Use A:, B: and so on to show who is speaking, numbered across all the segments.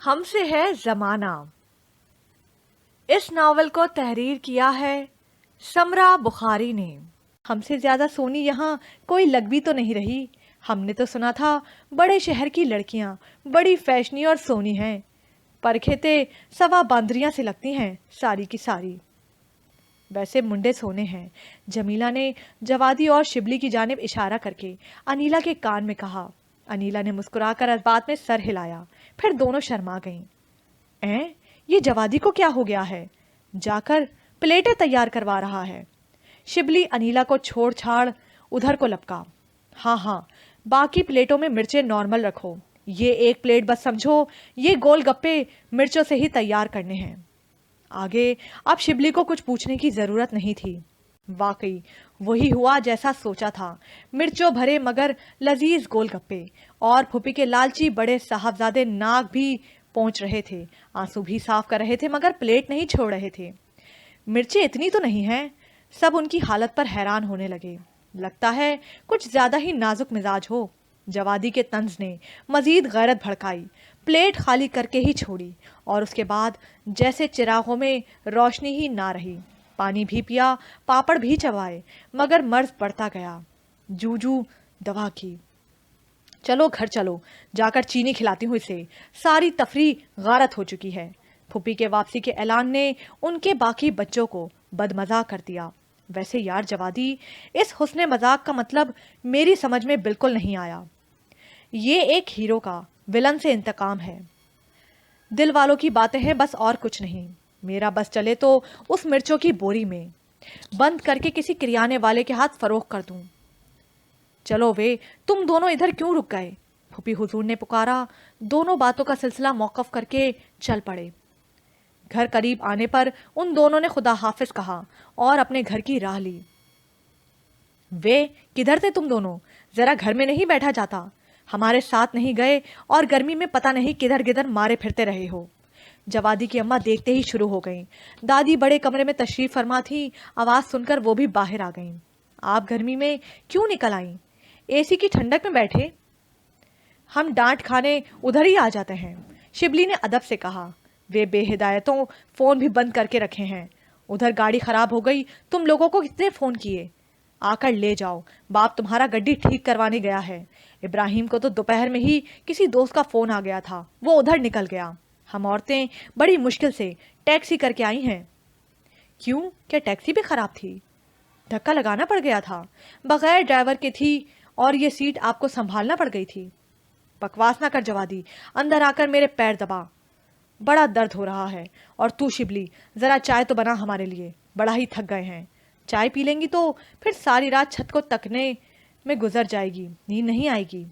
A: हमसे है जमाना। इस नावल को तहरीर किया है समरा बुखारी ने। हमसे ज्यादा सोनी यहाँ कोई लग भी तो नहीं रही। हमने तो सुना था बड़े शहर की लड़कियां बड़ी फैशनी और सोनी हैं, पर खेते सवा बांदरियां से लगती हैं सारी की सारी। वैसे मुंडे सोने हैं, जमीला ने जवादी और शिबली की जानिब इशारा करके अनीला के कान में कहा। अनीला ने मुस्कुराकर इस बात में सर हिलाया, फिर दोनों शर्मा गईं। ये जवादी को क्या हो गया है? जाकर प्लेटें तैयार करवा रहा है। शिबली अनीला को छोड़ छाड़ उधर को लपका। हाँ हाँ, बाकी प्लेटों में मिर्चें नॉर्मल रखो, ये एक प्लेट बस समझो, ये गोल गप्पे मिर्चों से ही तैयार करने हैं। आगे अब शिबली को कुछ पूछने की जरूरत नहीं थी। वाकई वही हुआ जैसा सोचा था। मिर्चों भरे मगर लजीज गोलगप्पे और फूफी के लालची बड़े साहबजादे नाक भी पहुंच रहे थे, आंसू भी साफ कर रहे थे, मगर प्लेट नहीं छोड़ रहे थे। मिर्चें इतनी तो नहीं हैं। सब उनकी हालत पर हैरान होने लगे। लगता है कुछ ज्यादा ही नाजुक मिजाज हो। जवादी के तंज ने मजीद गैरत भड़काई, प्लेट खाली करके ही छोड़ी और उसके बाद जैसे चिरागों में रोशनी ही ना रही। पानी भी पिया, पापड़ भी चबाए, मगर मर्ज बढ़ता गया। जूजू दवा की। चलो घर चलो, जाकर चीनी खिलाती हूँ इसे, सारी तफरी गारत हो चुकी है। फूफी के वापसी के ऐलान ने उनके बाकी बच्चों को बदमजाक कर दिया। वैसे यार जवादी, इस हुस्ने मजाक का मतलब मेरी समझ में बिल्कुल नहीं आया। ये एक हीरो का विलन से इंतकाम है। दिल वालों की बातें हैं बस, और कुछ नहीं। मेरा बस चले तो उस मिर्चों की बोरी में बंद करके किसी किरियाने वाले के हाथ फरोख्त कर दूं। चलो वे, तुम दोनों इधर क्यों रुक गए? फूफी हुजूर ने पुकारा। दोनों बातों का सिलसिला मौकफ करके चल पड़े। घर करीब आने पर उन दोनों ने खुदा हाफिज कहा और अपने घर की राह ली। वे किधर थे तुम दोनों? जरा घर में नहीं बैठा जाता? हमारे साथ नहीं गए और गर्मी में पता नहीं किधर किधर मारे फिरते रहे हो। जवादी की अम्मा देखते ही शुरू हो गईं। दादी बड़े कमरे में तशरीफ फरमा थी, आवाज सुनकर वो भी बाहर आ गईं। आप गर्मी में क्यों निकल आईं? एसी की ठंडक में बैठे। हम डांट खाने उधर ही आ जाते हैं, शिबली ने अदब से कहा। वे बेहिदायतों फोन भी बंद करके रखे हैं। उधर गाड़ी खराब हो गई, तुम लोगों को कितने फोन किए? आकर ले जाओ, बाप तुम्हारा गड्डी ठीक करवाने गया है। इब्राहिम को तो दोपहर में ही किसी दोस्त का फोन आ गया था, वो उधर निकल गया। हम औरतें बड़ी मुश्किल से टैक्सी करके आई हैं। क्यों, क्या टैक्सी भी खराब थी? धक्का लगाना पड़ गया था, बगैर ड्राइवर के थी और ये सीट आपको संभालना पड़ गई थी। बकवास ना कर जवादी, अंदर आकर मेरे पैर दबा, बड़ा दर्द हो रहा है। और तू शिबली, जरा चाय तो बना हमारे लिए, बड़ा ही थक गए हैं। चाय पी लेंगी तो फिर सारी रात छत को तकने में गुजर जाएगी, नींद नहीं आएगी।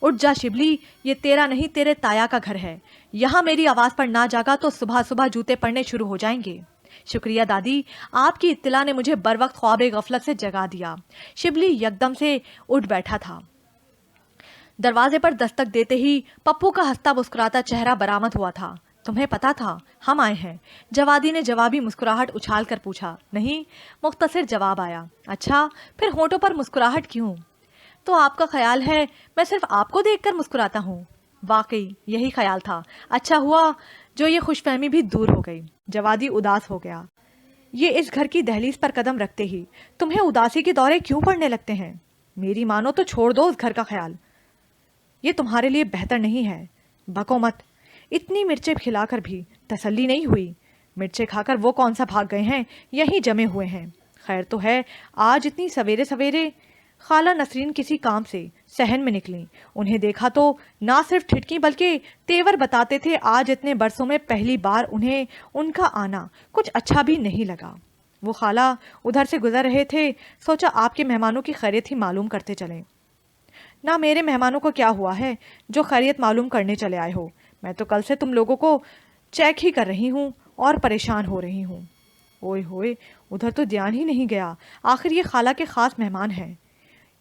A: उठ जा शिबली, ये तेरा नहीं तेरे ताया का घर है। यहाँ मेरी आवाज पर ना जागा तो सुबह सुबह जूते पड़ने शुरू हो जाएंगे। शुक्रिया दादी, आपकी इत्तला ने मुझे बर वक्त ख्वाब गफलत से जगा दिया। शिबली यकदम से उठ बैठा था। दरवाजे पर दस्तक देते ही पप्पू का हंसता मुस्कुराता चेहरा बरामद हुआ था। तुम्हें पता था हम आए हैं? जवादी ने जवाबी मुस्कुराहट उछाल कर पूछा। नहीं, मुख्तसर जवाब आया। अच्छा, फिर होठों पर मुस्कुराहट क्यों? तो आपका ख्याल है मैं सिर्फ आपको देखकर मुस्कुराता हूँ? वाकई यही ख्याल था। अच्छा हुआ जो ये खुशफहमी भी दूर हो गई। जवादी उदास हो गया। ये इस घर की दहलीज पर कदम रखते ही तुम्हें उदासी के दौरे क्यों पड़ने लगते हैं? मेरी मानो तो छोड़ दो उस घर का ख्याल, ये तुम्हारे लिए बेहतर नहीं है। बको मत। इतनी मिर्चें खिलाकर भी तसल्ली नहीं हुई। मिर्चें खाकर वो कौन सा भाग गए हैं, यहीं जमे हुए हैं। खैर तो है, आज इतनी सवेरे सवेरे। खाला नसरीन किसी काम से सहन में निकली। उन्हें देखा तो ना सिर्फ ठिठकी बल्कि तेवर बताते थे। आज इतने बरसों में पहली बार उन्हें उनका आना कुछ अच्छा भी नहीं लगा। वो खाला उधर से गुजर रहे थे, सोचा आपके मेहमानों की खैरियत ही मालूम करते चलें। ना मेरे मेहमानों को क्या हुआ है जो खैरियत मालूम करने चले आए हो? मैं तो कल से तुम लोगों को चेक ही कर रही हूँ और परेशान हो रही हूँ। ओए होए, उधर तो ध्यान ही नहीं गया। आखिर ये खाला के खास मेहमान हैं,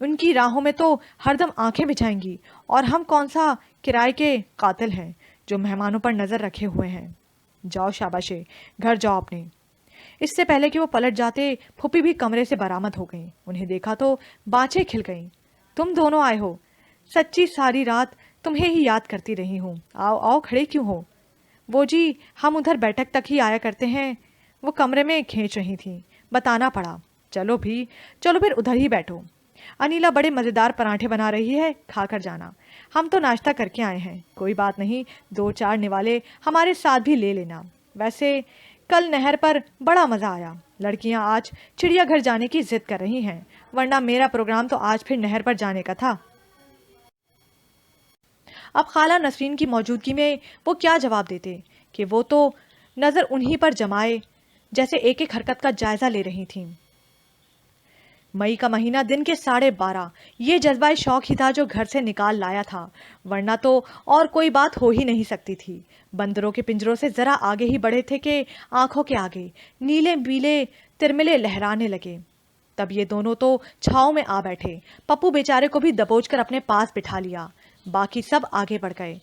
A: उनकी राहों में तो हरदम आंखें बिछाएंगी। और हम कौन सा किराए के कातिल हैं जो मेहमानों पर नजर रखे हुए हैं? जाओ शाबाशे, घर जाओ अपने। इससे पहले कि वो पलट जाते, फूफी भी कमरे से बरामद हो गई। उन्हें देखा तो बाँछें खिल गईं। तुम दोनों आए हो? सच्ची सारी रात तुम्हें ही याद करती रही हूँ। आओ आओ, खड़े क्यों हो? वो जी, हम उधर बैठक तक ही आया करते हैं। वो कमरे में खींच रही थी, बताना पड़ा। चलो भी, चलो फिर उधर ही बैठो। अनीला बड़े मज़ेदार पराठे बना रही है, खाकर जाना। हम तो नाश्ता करके आए हैं। कोई बात नहीं, 2-4 निवाले हमारे साथ भी ले लेना। वैसे कल नहर पर बड़ा मज़ा आया। लड़कियां आज चिड़ियाघर जाने की जिद कर रही हैं, वरना मेरा प्रोग्राम तो आज फिर नहर पर जाने का था। अब खाला नसरीन की मौजूदगी में वो क्या जवाब देते कि वो तो नज़र उन्हीं पर जमाए जैसे एक एक हरकत का जायज़ा ले रही थीं। मई का महीना, दिन के 12:30। ये जज्बाए शौक ही था जो घर से निकाल लाया था, वरना तो और कोई बात हो ही नहीं सकती थी। बंदरों के पिंजरों से जरा आगे ही बढ़े थे कि आंखों के आगे नीले पीले तिरमिले लहराने लगे। तब ये दोनों तो छाँव में आ बैठे। पप्पू बेचारे को भी दबोचकर अपने पास बिठा लिया। बाकी सब आगे बढ़ गए।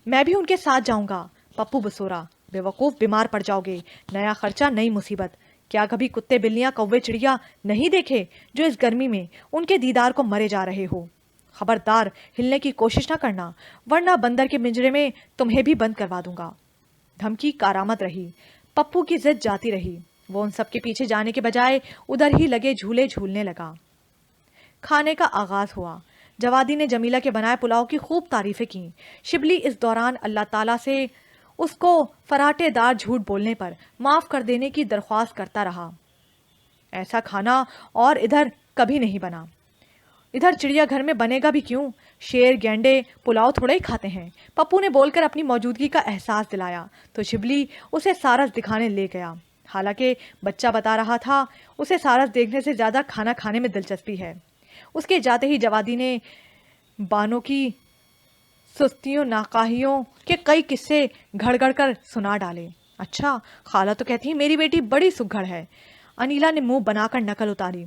A: मैं भी उनके साथ जाऊंगा, पप्पू बसोरा। बेवकूफ़, बीमार पड़ जाओगे। नया खर्चा, नई मुसीबत। क्या कभी कुत्ते बिल्लियां कौवे चिड़िया नहीं देखे जो इस गर्मी में उनके दीदार को मरे जा रहे हो? खबरदार हिलने की कोशिश ना करना, वरना बंदर के पिंजरे में तुम्हें भी बंद करवा दूंगा। धमकी कारामद रही। पप्पू की जिद जाती रही। वो उन सबके पीछे जाने के बजाय उधर ही लगे झूले झूलने लगा। खाने का आगाज हुआ। जवादी ने जमीला के बनाए पुलाव की खूब तारीफें की। शिबली इस दौरान अल्लाह ताला से उसको फराटेदार झूठ बोलने पर माफ कर देने की दरख्वास्त करता रहा। ऐसा खाना और इधर कभी नहीं बना। इधर चिड़ियाघर में बनेगा भी क्यों? शेर गैंडे पुलाव थोड़े ही खाते हैं। पप्पू ने बोलकर अपनी मौजूदगी का एहसास दिलाया तो शिबली उसे सारस दिखाने ले गया। हालांकि बच्चा बता रहा था उसे सारस देखने से ज़्यादा खाना खाने में दिलचस्पी है। उसके जाते ही जवादी ने बानों की सुस्तियों नाकाहियों के कई किस्से घड़ कर सुना डाले। अच्छा, खाला तो कहती है मेरी बेटी बड़ी सुघड़ है। अनीला ने मुंह बनाकर नकल उतारी।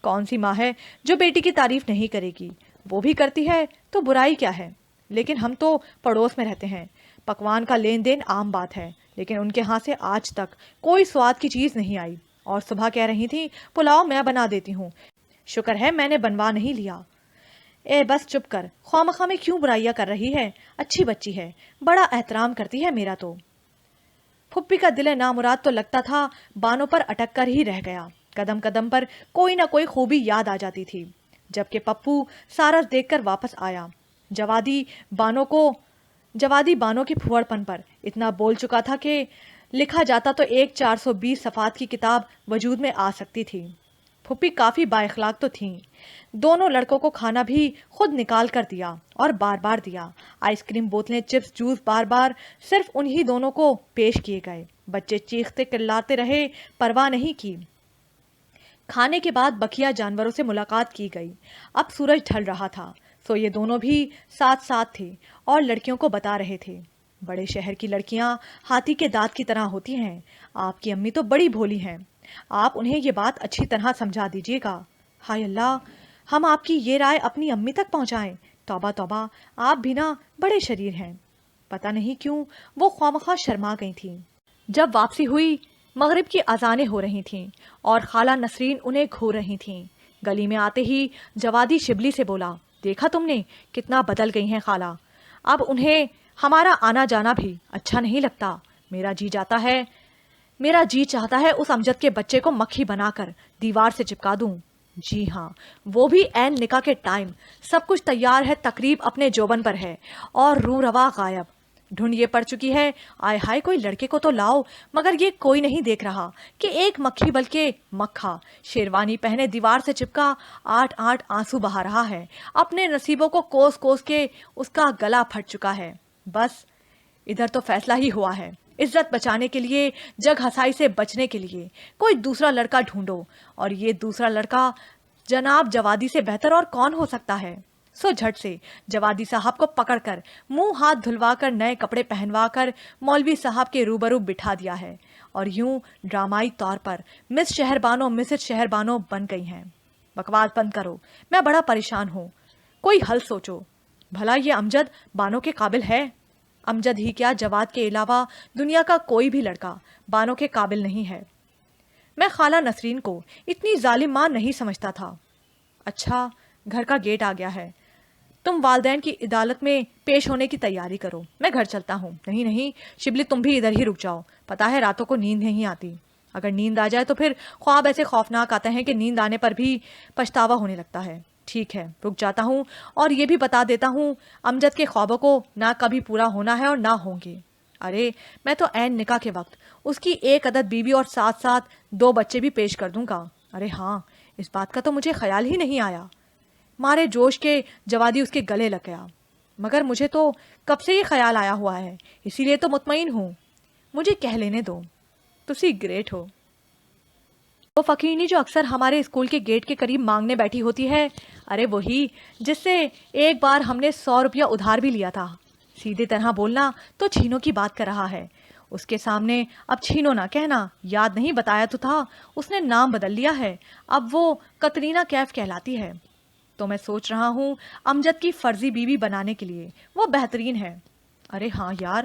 A: कौन सी माँ है जो बेटी की तारीफ नहीं करेगी? वो भी करती है तो बुराई क्या है? लेकिन हम तो पड़ोस में रहते हैं, पकवान का लेन देन आम बात है, लेकिन उनके हाथ से आज तक कोई स्वाद की चीज़ नहीं आई। और सुबह कह रही थी पुलाव मैं बना देती हूँ, शुक्र है मैंने बनवा नहीं लिया। ए बस चुप कर, ख्वामखा में क्यों बुराइयां कर रही है? अच्छी बच्ची है, बड़ा एहतराम करती है मेरा तो। फुप्पी का दिल नामुराद तो लगता था बानों पर अटक कर ही रह गया। कदम कदम पर कोई ना कोई खूबी याद आ जाती थी। जबकि पप्पू सारस देखकर वापस आया। जवादी बानों के फुहड़पन पर इतना बोल चुका था कि लिखा जाता तो एक 420 सफ़ात की किताब वजूद में आ सकती थी। फुप्पी काफ़ी बाइखलाक तो थीं। दोनों लड़कों को खाना भी खुद निकाल कर दिया और बार बार दिया। आइसक्रीम, बोतलें, चिप्स, जूस बार बार सिर्फ उन्हीं दोनों को पेश किए गए। बच्चे चीखते चिल्लाते रहे, परवाह नहीं की। खाने के बाद बखिया जानवरों से मुलाकात की गई। अब सूरज ढल रहा था, सो ये दोनों भी साथ साथ थे और लड़कियों को बता रहे थे। बड़े शहर की लड़कियां हाथी के दांत की तरह होती हैं। आपकी अम्मी तो बड़ी भोली हैं। आप उन्हें ये बात अच्छी तरह समझा दीजिएगा। हाय अल्लाह, हम आपकी ये राय अपनी अम्मी तक पहुंचाएं? तौबा तौबा, आप भी ना बड़े शरीर हैं। पता नहीं क्यों वो ख्वामखा शर्मा गई थी। जब वापसी हुई, मगरिब की अजानें हो रही थीं और खाला नसरीन उन्हें घूर रही थीं। गली में आते ही जवादी शिबली से बोला, देखा तुमने कितना बदल गई हैं खाला। अब उन्हें हमारा आना जाना भी अच्छा नहीं लगता। मेरा जी चाहता है उस अमजद के बच्चे को मक्खी बनाकर दीवार से चिपका दूं। जी हाँ, वो भी ऐन निकाह के टाइम। सब कुछ तैयार है, तकरीब अपने जोबन पर है और रूह रवा गायब। ढूंढ ये पड़ चुकी है। आय हाय, कोई लड़के को तो लाओ, मगर ये कोई नहीं देख रहा कि एक मक्खी बल्कि मक्खा शेरवानी पहने दीवार से चिपका 8-8 आंसू बहा रहा है। अपने नसीबों को कोस कोस के उसका गला फट चुका है। बस इधर तो फैसला ही हुआ है, इज्जत बचाने के लिए, जग हसाई से बचने के लिए कोई दूसरा लड़का ढूंढो। और ये दूसरा लड़का जनाब जवादी से बेहतर और कौन हो सकता है? सो झट से जवादी साहब को पकड़कर मुंह हाथ धुलवाकर नए कपड़े पहनवाकर मौलवी साहब के रूबरू बिठा दिया है और यूं ड्रामाई तौर पर मिसेस शहरबानो बन गई हैं। बकवास बंद करो, मैं बड़ा परेशान हूँ। कोई हल सोचो। भला ये अमजद बानो के काबिल है? अमजद ही क्या, जवाद के अलावा दुनिया का कोई भी लड़का बानो के काबिल नहीं है। मैं खाला नसरीन को इतनी जालिम मां नहीं समझता था। अच्छा, घर का गेट आ गया है। تم والدین کی عدالت میں پیش ہونے کی تیاری کرو، میں گھر چلتا ہوں۔ نہیں نہیں شبلی، تم بھی ادھر ہی رک جاؤ، پتا ہے راتوں کو نیند نہیں آتی، اگر نیند آ جائے تو پھر خواب ایسے خوفناک آتے ہیں کہ نیند آنے پر بھی پچھتاوا ہونے لگتا ہے۔ ٹھیک ہے، رک جاتا ہوں، اور یہ بھی بتا دیتا ہوں امجد کے خوابوں کو نہ کبھی پورا ہونا ہے اور نہ ہوں گے۔ ارے میں تو عین نکاح کے وقت اس کی ایک عدد بیوی اور ساتھ ساتھ 2 بچے بھی پیش کر دوں گا۔ ارے ہاں، اس بات کا تو مجھے خیال ہی نہیں آیا۔ مارے جوش کے جوادی اس کے گلے لگ گیا۔ مگر مجھے تو کب سے یہ خیال آیا ہوا ہے، اسی لیے تو مطمئن ہوں۔ مجھے کہہ لینے دو، تسی گریٹ ہو۔ وہ فقیرنی جو اکثر ہمارے اسکول کے گیٹ کے قریب مانگنے بیٹھی ہوتی ہے، ارے وہی جس سے ایک بار ہم نے 100 روپیہ ادھار بھی لیا تھا۔ سیدھے طرح بولنا تو چھینوں کی بات کر رہا ہے، اس کے سامنے اب چھینوں نہ کہنا۔ یاد نہیں بتایا تو تھا، اس نے نام بدل لیا ہے، اب وہ کترینہ کیف کہلاتی ہے۔ تو میں سوچ رہا ہوں امجد کی فرضی بیوی بنانے کے لیے، وہ بہترین ہے۔ ارے ہاں یار،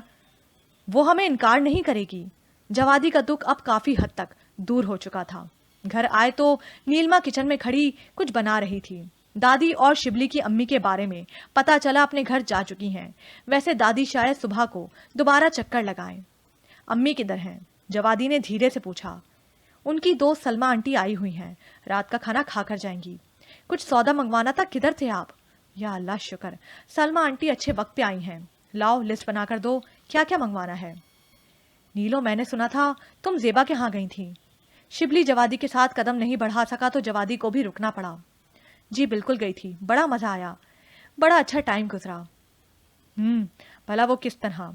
A: وہ ہمیں انکار نہیں کرے گی۔ جوادی کا دکھ اب کافی حد تک دور ہو چکا تھا۔ گھر آئے تو نیلما کچن میں کھڑی کچھ بنا رہی تھی۔ دادی اور شبلی کی امی کے بارے میں پتا چلا اپنے گھر جا چکی ہیں۔ ویسے دادی شاید صبح کو دوبارہ چکر لگائیں۔ امی کدھر ہیں؟ جوادی نے دھیرے سے پوچھا۔ ان کی دوست سلمہ آنٹی آئی ہوئی ہیں، رات کا کھانا کھا کر جائیں گی۔ کچھ سودا منگوانا تھا، کدھر تھے آپ؟ یا اللہ شکر، سلمہ آنٹی اچھے وقت پہ آئی ہیں۔ لاؤ لسٹ بنا کر دو، کیا کیا منگوانا ہے۔ نیلو، میں نے سنا تھا تم زیبا کے ہاں گئی تھی۔ شبلی جوادی کے ساتھ قدم نہیں بڑھا سکا تو جوادی کو بھی رکنا پڑا۔ جی بالکل گئی تھی، بڑا مزہ آیا، بڑا اچھا ٹائم گزرا۔ بھلا وہ کس طرح؟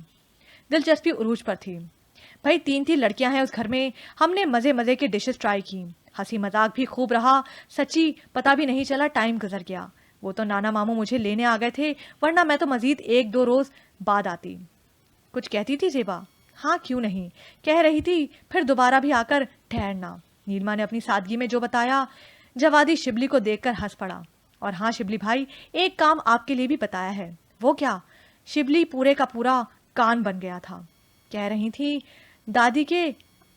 A: دلچسپی عروج پر تھی۔ بھائی 3 لڑکیاں ہیں اس گھر میں، ہم نے مزے مزے کے ڈشز ٹرائی کی، ہنسی مذاق بھی خوب رہا، سچی پتہ بھی نہیں چلا ٹائم گزر گیا۔ وہ تو نانا ماموں مجھے لینے آ گئے تھے، ورنہ میں تو مزید 1-2 روز بعد آتی۔ کچھ کہتی تھی زیبا؟ ہاں کیوں نہیں، کہہ رہی تھی پھر دوبارہ بھی آ کر ٹھہرنا۔ نیلما نے اپنی سادگی میں جو بتایا، جوادی شبلی کو دیکھ کر ہنس پڑا۔ اور ہاں شبلی بھائی، ایک کام آپ کے لیے بھی بتایا ہے۔ وہ کیا؟ شبلی پورے کا پورا کان بن گیا تھا۔ کہہ رہی تھی دادی کے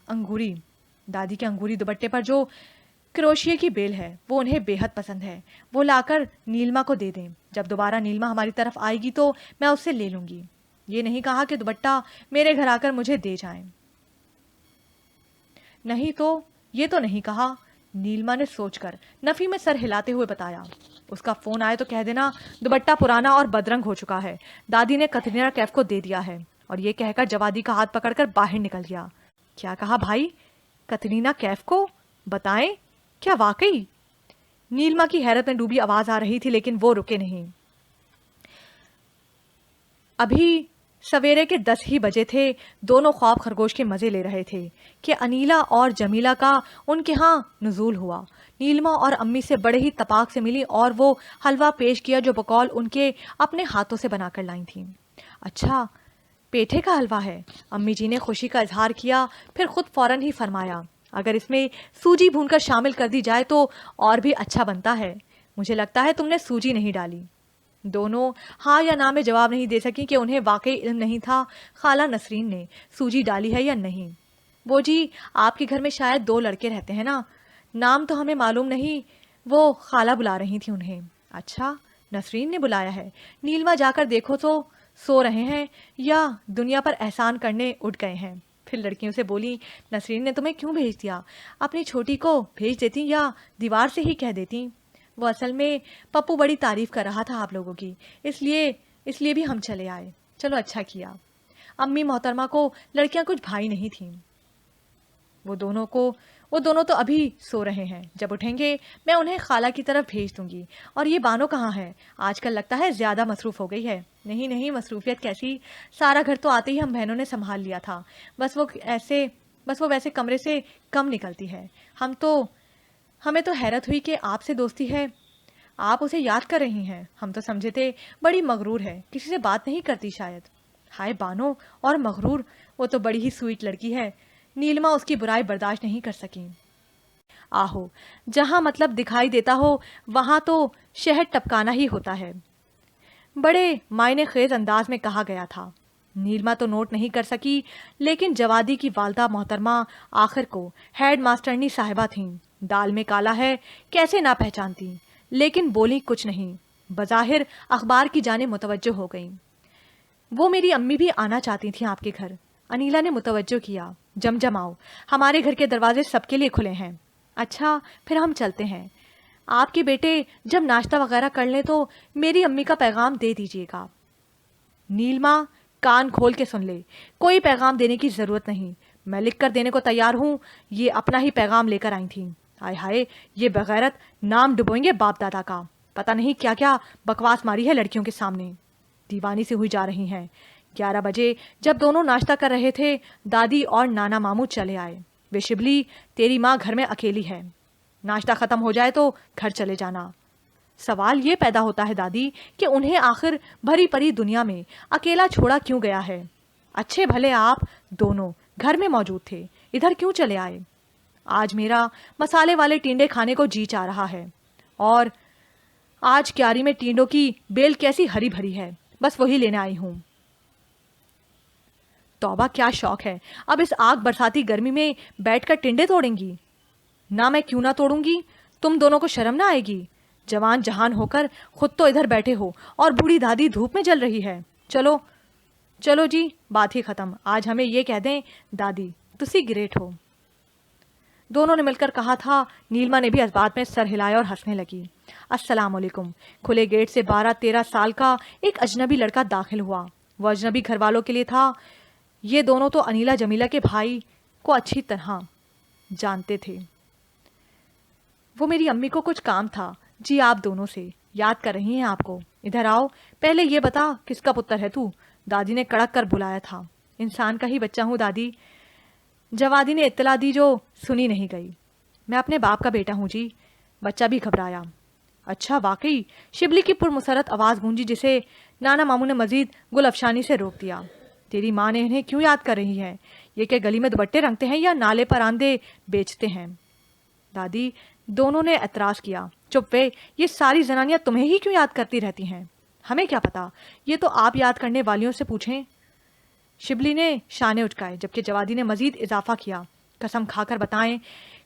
A: انگوری دوپٹے پر جو کروشیے کی بیل ہے وہ انہیں بے حد پسند ہے، وہ لا کر نیلما کو دے دیں۔ جب دوبارہ نیلما ہماری طرف آئے گی تو میں اس سے لے لوں گی۔ یہ نہیں کہا کہ دوپٹہ میرے گھر آ کر مجھے دے جائیں۔ نہیں تو یہ تو نہیں کہا، نیلما نے سوچ کر نفی میں سر ہلاتے ہوئے بتایا۔ اس کا فون آئے تو کہہ دینا دوپٹہ پرانا اور بدرنگ ہو چکا ہے، دادی نے کترینہ کیف کو دے دیا ہے۔ اور یہ کہہ کر جوادی کا ہاتھ پکڑ کر باہر نکل گیا۔ کیا کہا بھائی؟ کترینہ کیف کو؟ بتائیں، کیا واقعی؟ نیلما کی حیرت میں ڈوبی آواز آ رہی تھی، لیکن وہ رکے نہیں۔ ابھی سویرے کے 10 ہی بجے تھے، دونوں خواب خرگوش کے مزے لے رہے تھے کہ انیلا اور جمیلہ کا ان کے ہاں نزول ہوا۔ نیلما اور امی سے بڑے ہی تپاک سے ملی اور وہ حلوہ پیش کیا جو بقول ان کے اپنے ہاتھوں سے بنا کر لائی تھیں۔ اچھا، پیٹھے کا حلوہ ہے؟ امی جی نے خوشی کا اظہار کیا، پھر خود فوراً ہی فرمایا، اگر اس میں سوجی بھون کر شامل کر دی جائے تو اور بھی اچھا بنتا ہے۔ مجھے لگتا ہے تم نے سوجی نہیں ڈالی۔ دونوں ہاں یا نہ میں جواب نہیں دے سکی کہ انہیں واقعی علم نہیں تھا خالہ نسرین نے سوجی ڈالی ہے یا نہیں۔ وہ جی آپ کے گھر میں شاید 2 لڑکے رہتے ہیں نا، نام تو ہمیں معلوم نہیں، وہ خالہ بلا رہی تھی انہیں۔ اچھا، نسرین نے بلایا ہے؟ نیلما جا کر دیکھو تو سو رہے ہیں یا دنیا پر احسان کرنے اٹھ گئے ہیں۔ پھر لڑکیوں سے بولی، نسرین نے تمہیں کیوں بھیج دیا؟ اپنی چھوٹی کو بھیج دیتی یا دیوار سے ہی کہہ دیتی۔ وہ اصل میں پپو بڑی تعریف کر رہا تھا آپ لوگوں کی، اس لیے بھی ہم چلے آئے۔ چلو اچھا کیا۔ امی محترمہ کو لڑکیاں کچھ بھائی نہیں تھیں، وہ دونوں تو ابھی سو رہے ہیں، جب اٹھیں گے میں انہیں خالہ کی طرف بھیج دوں گی۔ اور یہ بانو کہاں ہے؟ آج کل لگتا ہے زیادہ مصروف ہو گئی ہے۔ نہیں مصروفیت کیسی، سارا گھر تو آتے ہی ہم بہنوں نے سنبھال لیا تھا، بس وہ ویسے کمرے سے کم نکلتی ہے۔ ہمیں تو حیرت ہوئی کہ آپ سے دوستی ہے، آپ اسے یاد کر رہی ہیں، ہم تو سمجھے تھے بڑی مغرور ہے، کسی سے بات نہیں کرتی شاید۔ ہائے بانو، اور مغرور؟ وہ تو بڑی ہی سویٹ لڑکی ہے۔ نیلما اس کی برائی برداشت نہیں کر سکی۔ آہو، جہاں مطلب دکھائی دیتا ہو وہاں تو شہد ٹپکانا ہی ہوتا ہے، بڑے معنی خیز انداز میں کہا گیا تھا۔ نیلما تو نوٹ نہیں کر سکی، لیکن جوادی کی والدہ محترمہ آخر کو ہیڈ ماسٹرنی صاحبہ تھیں، دال میں کالا ہے کیسے نہ پہچانتی، لیکن بولی کچھ نہیں۔ بظاہر اخبار کی جانب متوجہ ہو گئیں۔ وہ میری امی بھی آنا چاہتی تھیں آپ کے گھر۔ انیلا نے متوجہ کیا۔ جم آؤ، ہمارے گھر کے دروازے سب کے لیے کھلے ہیں۔ اچھا، پھر ہم چلتے ہیں۔ آپ کے بیٹے جب ناشتہ وغیرہ کر لیں تو میری امی کا پیغام دے دیجیے گا۔ نیلما کان کھول کے سن لے، کوئی پیغام دینے کی ضرورت نہیں، میں لکھ کر دینے کو تیار ہوں۔ یہ اپنا ہی پیغام لے کر آئی تھیں۔ آئے ہائے، یہ بغیرت، نام ڈبوئیں گے باپ دادا کا۔ پتہ نہیں کیا کیا بکواس ماری ہے لڑکیوں کے سامنے، دیوانی سے ہوئی جا رہی ہیں۔ 11 بجے جب دونوں ناشتہ کر رہے تھے، دادی اور نانا ماموں چلے آئے۔ وے شبلی، تیری ماں گھر میں اکیلی ہے، ناشتہ ختم ہو جائے تو گھر چلے جانا۔ سوال یہ پیدا ہوتا ہے دادی کہ انہیں آخر بھری پری دنیا میں اکیلا چھوڑا کیوں گیا ہے؟ اچھے بھلے آپ دونوں گھر میں موجود تھے، ادھر کیوں چلے آئے؟ آج میرا مسالے والے ٹینڈے کھانے کو جی چاہ رہا ہے، اور آج کیاری میں ٹینڈوں کی بیل کیسی ہری بھری ہے، بس وہی لینے آئی ہوں۔ توبہ، کیا شوق ہے! اب اس آگ برساتی گرمی میں بیٹھ کر ٹنڈے توڑیں گی؟ نہ، میں کیوں نہ توڑوں گی؟ تم دونوں کو شرم نہ آئے گی؟ جوان جہان ہو کر خود تو ادھر بیٹھے ہو اور بوڑھی دادی دھوپ میں جل رہی ہے۔ چلو چلو جی، بات ہی ختم۔ آج ہمیں یہ کہہ دیں دادی تسی گریٹ ہو۔ دونوں نے مل کر کہا تھا۔ نیلما نے بھی اس بات میں سر ہلایا اور ہنسنے لگی۔ السلام علیکم۔ کھلے گیٹ سے 12-13 سال کا ایک اجنبی لڑکا داخل ہوا۔ وہ اجنبی گھر والوں کے لیے تھا۔ یہ دونوں تو انیلا جمیلہ کے بھائی کو اچھی طرح جانتے تھے۔ وہ میری امی کو کچھ کام تھا جی آپ دونوں سے، یاد کر رہی ہیں آپ کو۔ ادھر آؤ، پہلے یہ بتا کس کا پتر ہے تو؟ دادی نے کڑک کر بلایا تھا۔ انسان کا ہی بچہ ہوں دادی، جوادی نے اطلاع دی جو سنی نہیں گئی۔ میں اپنے باپ کا بیٹا ہوں جی۔ بچہ بھی گھبرایا۔ اچھا واقعی؟ شبلی کی پرمسرت آواز گونجی جسے نانا ماموں نے مزید گل افشانی سے روک دیا۔ تیری ماں نے انہیں کیوں یاد کر رہی ہے؟ یہ کہ گلی میں دوپٹے رنگتے ہیں یا نالے پر آندے بیچتے ہیں؟ دادی، دونوں نے اعتراض کیا۔ چپ وے، یہ ساری زنانیاں تمہیں ہی کیوں یاد کرتی رہتی ہیں؟ ہمیں کیا پتا، یہ تو آپ یاد کرنے والیوں سے پوچھیں۔ شبلی نے شانے اٹکائے، جبکہ جوادی نے مزید اضافہ کیا۔ قسم کھا کر بتائیں،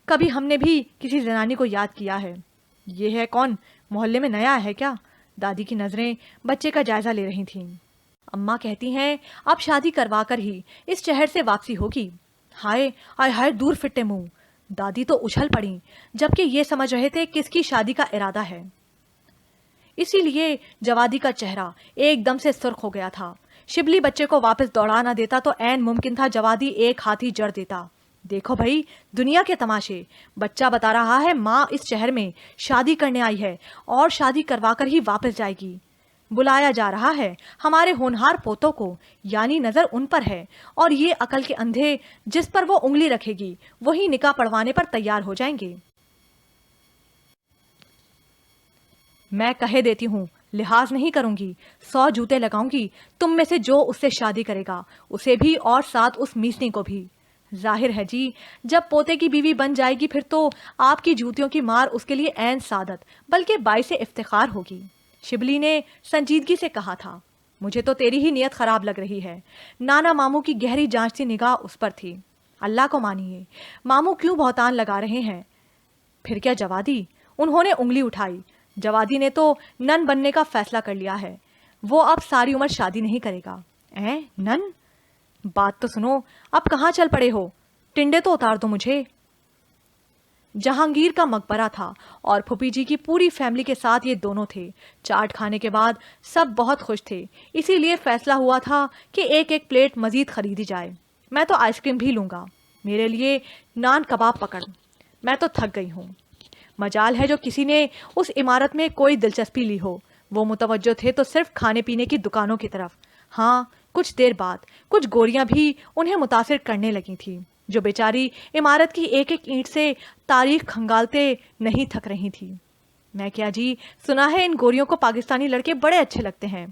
A: کبھی ہم نے بھی کسی زنانی کو یاد کیا ہے؟ یہ ہے کون؟ محلے میں نیا ہے کیا؟ دادی کی نظریں بچے کا جائزہ لے رہی تھیں۔ اماں کہتی ہیں اب شادی کروا کر ہی اس شہر سے واپسی ہوگی۔ ہائے آئے ہائے، دور فٹے منہ! دادی تو اچھل پڑیں، جبکہ یہ سمجھ رہے تھے کس کی شادی کا ارادہ ہے۔ اسی لیے جوادی کا چہرہ ایک دم سے سرخ ہو گیا تھا۔ شبلی بچے کو واپس دوڑا نہ دیتا تو عین ممکن تھا جوادی ایک ہاتھ ہی جڑ دیتا۔ دیکھو بھائی، دنیا کے تماشے! بچہ بتا رہا ہے ماں اس شہر میں شادی کرنے آئی ہے اور شادی کروا کر ہی واپس جائے گی۔ بلایا جا رہا ہے ہمارے ہونہار پوتوں کو، یعنی نظر ان پر ہے، اور یہ عقل کے اندھے جس پر وہ انگلی رکھے گی وہی نکاح پڑھوانے پر تیار ہو جائیں گے۔ میں کہے دیتی ہوں، لحاظ نہیں کروں گی، 100 جوتے لگاؤں گی تم میں سے جو اس سے شادی کرے گا، اسے بھی اور ساتھ اس میسنی کو بھی۔ ظاہر ہے جی، جب پوتے کی بیوی بن جائے گی پھر تو آپ کی جوتیوں کی مار اس کے لیے عین سعادت بلکہ باعث افتخار ہوگی۔ شبلی نے سنجیدگی سے کہا تھا۔ مجھے تو تیری ہی نیت خراب لگ رہی ہے۔ نانا ماموں کی گہری جانچتی نگاہ اس پر تھی۔ اللہ کو مانیے، ماموں کیوں بہتان لگا رہے ہیں؟ پھر کیا جوادی؟ انہوں نے انگلی اٹھائی۔ جوادی نے تو نن بننے کا فیصلہ کر لیا ہے، وہ اب ساری عمر شادی نہیں کرے گا۔ نن؟ بات تو سنو، اب کہاں چل پڑے ہو؟ ٹنڈے تو اتار دو مجھے۔ جہانگیر کا مقبرہ تھا اور پھوپھی جی کی پوری فیملی کے ساتھ یہ دونوں تھے۔ چاٹ کھانے کے بعد سب بہت خوش تھے، اسی لیے فیصلہ ہوا تھا کہ ایک ایک پلیٹ مزید خریدی جائے۔ میں تو آئس کریم بھی لوں گا، میرے لیے نان کباب پکڑ، میں تو تھک گئی ہوں۔ مجال ہے جو کسی نے اس عمارت میں کوئی دلچسپی لی ہو۔ وہ متوجہ تھے تو صرف کھانے پینے کی دکانوں کی طرف۔ ہاں، کچھ دیر بعد کچھ گوریاں بھی انہیں متاثر کرنے لگی تھیں، جو بیچاری عمارت کی ایک ایک اینٹ سے تاریخ کھنگالتے نہیں تھک رہی تھی۔ میں کیا جی، سنا ہے ان گوریوں کو پاکستانی لڑکے بڑے اچھے لگتے ہیں۔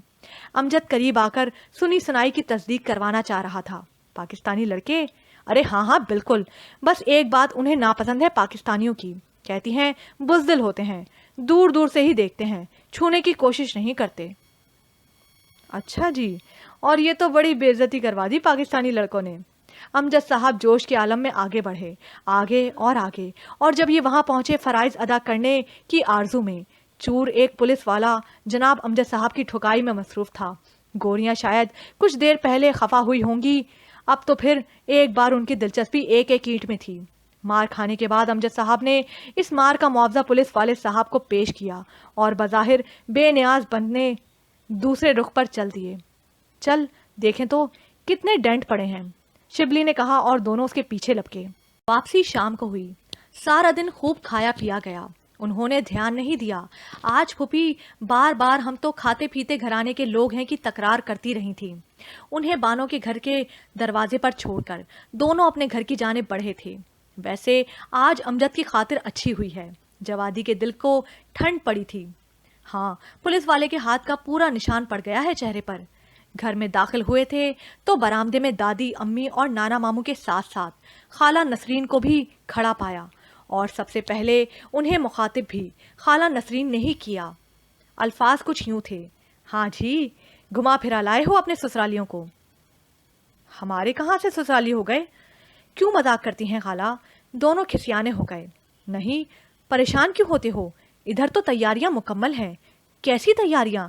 A: امجد قریب آ کر سنی سنائی کی تصدیق کروانا چاہ رہا تھا۔ پاکستانی لڑکے؟ ارے ہاں ہاں بالکل، بس ایک بات انہیں ناپسند ہے پاکستانیوں کی، کہتی ہیں بزدل ہوتے ہیں، دور دور سے ہی دیکھتے ہیں، چھونے کی کوشش نہیں کرتے۔ اچھا جی، اور یہ تو بڑی بے عزتی کروا دی پاکستانی لڑکوں نے۔ امجد صاحب جوش کے عالم میں آگے بڑھے، آگے اور آگے، اور جب یہ وہاں پہنچے فرائض ادا کرنے کی آرزو میں، चूर एक पुलिस वाला जनाब अमजद साहब की ठुकाई में मसरूफ था। गोरियां शायद कुछ देर पहले खफा हुई होंगी, अब तो फिर एक बार उनकी दिलचस्पी एक एक ईंट में थी। मार खाने के बाद अमजद साहब ने इस मार का मुआवजा पुलिस वाले साहब को पेश किया और बज़ाहिर बेनियाज बनने दूसरे रुख पर चल दिए। चल देखें तो कितने डेंट पड़े हैं, शिबली ने कहा और दोनों उसके पीछे लपके। वापसी शाम को हुई। सारा दिन खूब खाया पिया गया। उन्होंने ध्यान नहीं दिया। आज फूफी बार बार हम तो खाते पीते घराने के लोग हैं की तकरार करती रही थी। उन्हें बानों के घर के दरवाजे पर छोड़कर दोनों अपने घर की जानिब बढ़े थे। वैसे आज अमजद की खातिर अच्छी हुई है। जवादी के दिल को ठंड पड़ी थी। हाँ, पुलिस वाले के हाथ का पूरा निशान पड़ गया है चेहरे पर। घर में दाखिल हुए थे तो बरामदे में दादी, अम्मी और नाना मामू के साथ साथ खाला नसरीन को भी खड़ा पाया और सबसे पहले उन्हें मुखातिब भी खाला नसरीन ने ही किया। अल्फाज कुछ यूं थे, हाँ जी, घुमा फिरा लाए हो अपने ससुरालियों को। हमारे कहाँ से ससुराली हो गए? क्यों मजाक करती हैं खाला? दोनों खिसियाने हो गए। नहीं, परेशान क्यों होते हो? इधर तो तैयारियां मुकम्मल हैं। कैसी तैयारियां?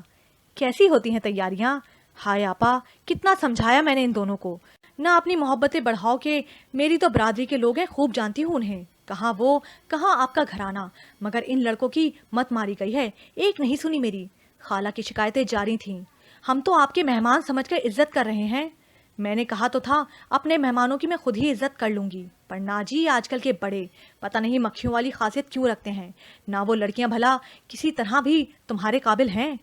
A: कैसी होती हैं तैयारियां? हाय आपा, कितना समझाया मैंने इन दोनों को। ना अपनी मोहब्बतें बढ़ाओ के मेरी तो बरादरी के लोग हैं, खूब जानती हूँ उन्हें। कहाँ वो, कहाँ आपका घराना, मगर इन लड़कों की मत मारी गई है, एक नहीं सुनी मेरी। खाला की शिकायतें जारी थीं। हम तो आपके मेहमान समझकर इज्जत कर रहे हैं। मैंने कहा तो था अपने मेहमानों की मैं खुद ही इज्जत कर लूंगी, पर ना जी, आजकल के बड़े पता नहीं मक्खियों वाली खासियत क्यों रखते हैं। ना वो लड़कियां भला किसी तरह भी तुम्हारे काबिल हैं।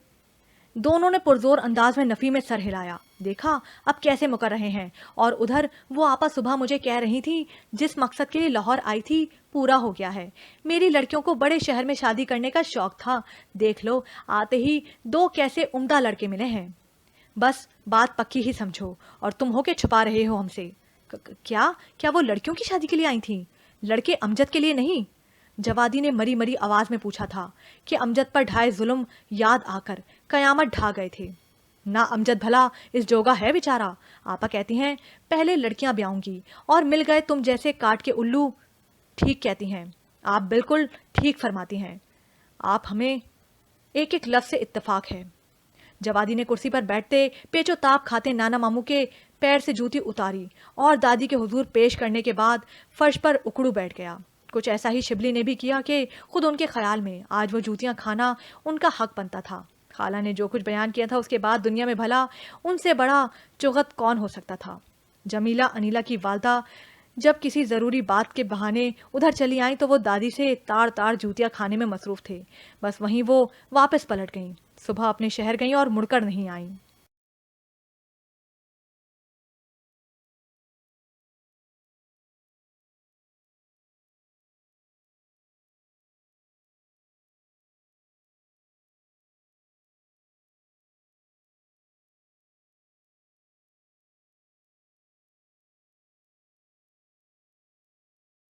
A: दोनों ने पुरजोर अंदाज में नफी में सर हिलाया। देखा अब कैसे मुकर रहे हैं। और उधर वो आपा सुबह मुझे कह रही थी जिस मकसद के लिए लाहौर आई थी पूरा हो गया है। मेरी लड़कियों को बड़े शहर में शादी करने का शौक था। देख लो, आते ही दो कैसे उम्दा लड़के मिले हैं। बस बात पक्की ही समझो और तुम हो के छुपा रहे हो हमसे। क्या क्या वो लड़कियों की शादी के लिए आई थी, लड़के अमजद के लिए नहीं? जवादी ने मरी मरी आवाज में पूछा था कि अमजद पर ढाए जुल्म याद आकर कयामत ढा गए थे। ना अमजद भला इस जोगा है बेचारा। आपा कहती हैं पहले लड़कियां ब्याऊंगी और मिल गए तुम जैसे काट के उल्लू। ठीक कहती हैं आप, बिल्कुल ठीक फरमाती हैं आप, हमें एक एक लफ्ज से इत्तेफाक है। जवादी ने कुर्सी पर बैठते पेचो ताप खाते नाना मामू के पैर से जूती उतारी और दादी के हुजूर पेश करने के बाद फर्श पर उकड़ू बैठ गया। कुछ ऐसा ही शिबली ने भी किया कि खुद उनके ख्याल में आज वो जूतियां खाना उनका हक बनता था। खाला ने जो कुछ बयान किया था उसके बाद दुनिया में भला उनसे बड़ा चुगत कौन हो सकता था। जमीला अनीला की वालदा जब किसी ज़रूरी बात के बहाने उधर चली आई तो वो दादी से ताड़ ताड़ जूतियां खाने में मसरूफ थे। बस वहीं वो वापस पलट गईं। सुबह अपने शहर गईं और मुड़कर नहीं आईं।